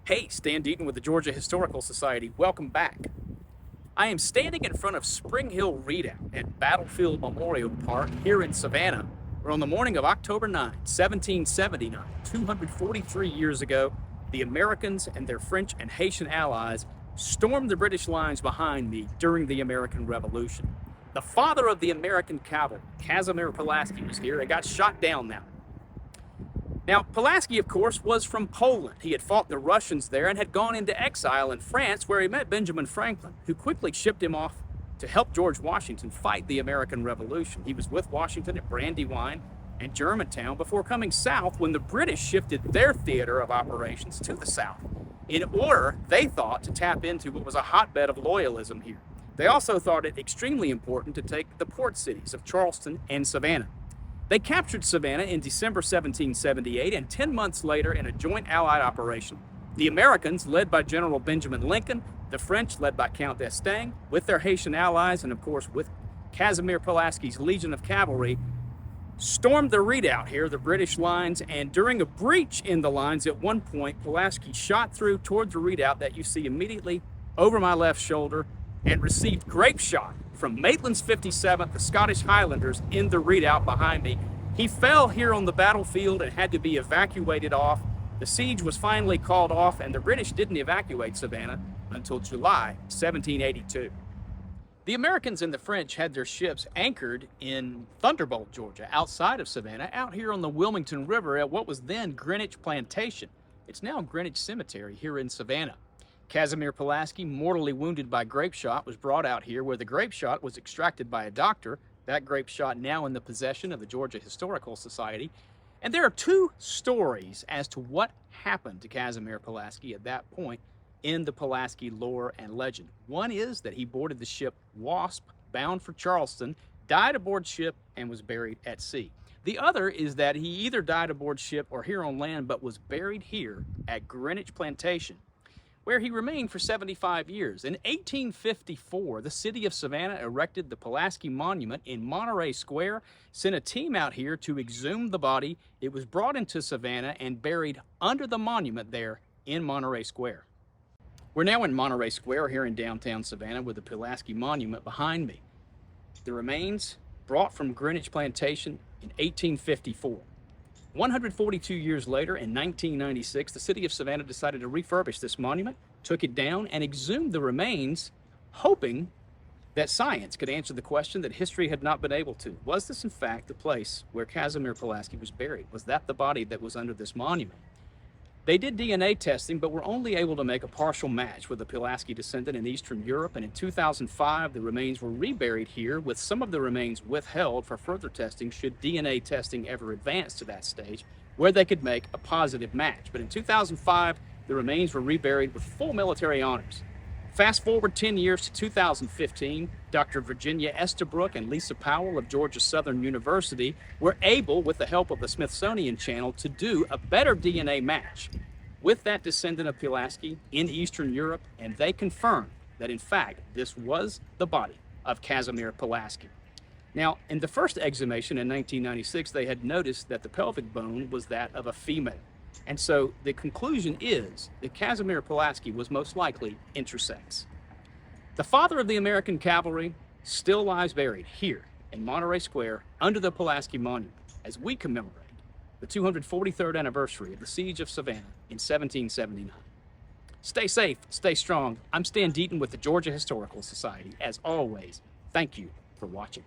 Hey, Stan Deaton with the Georgia Historical Society. Welcome back. I am standing in front of Spring Hill Redoubt at Battlefield Memorial Park here in Savannah, where on the morning of October 9, 1779, 243 years ago, the Americans and their French and Haitian allies stormed the British lines behind me during the American Revolution. The father of the American cavalry, Casimir Pulaski, was here and got shot down now. Now, Pulaski, of course, was from Poland. He had fought the Russians there and had gone into exile in France, where he met Benjamin Franklin, who quickly shipped him off to help George Washington fight the American Revolution. He was with Washington at Brandywine and Germantown before coming south when the British shifted their theater of operations to the south in order, they thought, to tap into what was a hotbed of loyalism here. They also thought it extremely important to take the port cities of Charleston and Savannah. They captured Savannah in December 1778, and 10 months later, in a joint Allied operation, the Americans, led by General Benjamin Lincoln, the French, led by Count d'Estaing, with their Haitian allies, and of course with Casimir Pulaski's Legion of Cavalry, stormed the redoubt here, the British lines, and during a breach in the lines at one point, Pulaski shot through towards the redoubt that you see immediately over my left shoulder and received grape shot from Maitland's 57th, the Scottish Highlanders, in the redoubt behind me. He fell here on the battlefield and had to be evacuated off. The siege was finally called off, and the British didn't evacuate Savannah until July 1782. The Americans and the French had their ships anchored in Thunderbolt, Georgia, outside of Savannah, out here on the Wilmington River at what was then Greenwich Plantation. It's now Greenwich Cemetery here in Savannah. Casimir Pulaski, mortally wounded by grape shot, was brought out here where the grape shot was extracted by a doctor. That grape shot now in the possession of the Georgia Historical Society. And there are two stories as to what happened to Casimir Pulaski at that point in the Pulaski lore and legend. One is that he boarded the ship Wasp, bound for Charleston, died aboard ship, and was buried at sea. The other is that he either died aboard ship or here on land, but was buried here at Greenwich Plantation, where he remained for 75 years. In 1854, the city of Savannah erected the Pulaski Monument in Monterey Square, sent a team out here to exhume the body. It was brought into Savannah and buried under the monument there in Monterey Square. We're now in Monterey Square here in downtown Savannah with the Pulaski Monument behind me. The remains brought from Greenwich Plantation in 1854. 142 years later, in 1996, the city of Savannah decided to refurbish this monument, took it down, and exhumed the remains, hoping that science could answer the question that history had not been able to. Was this, in fact, the place where Casimir Pulaski was buried? Was that the body that was under this monument? They did DNA testing, but were only able to make a partial match with a Pulaski descendant in Eastern Europe, and in 2005, the remains were reburied here, with some of the remains withheld for further testing should DNA testing ever advance to that stage, where they could make a positive match. But in 2005, the remains were reburied with full military honors. Fast forward 10 years to 2015, Dr. Virginia Estabrook and Lisa Powell of Georgia Southern University were able, with the help of the Smithsonian Channel, to do a better DNA match with that descendant of Pulaski in Eastern Europe, and they confirmed that, in fact, this was the body of Casimir Pulaski. Now, in the first exhumation in 1996, they had noticed that the pelvic bone was that of a female. And so the conclusion is that Casimir Pulaski was most likely intersex. The father of the American cavalry still lies buried here in Monterey Square under the Pulaski Monument as we commemorate the 243rd anniversary of the Siege of Savannah in 1779. Stay safe, stay strong. I'm Stan Deaton with the Georgia Historical Society. As always, thank you for watching.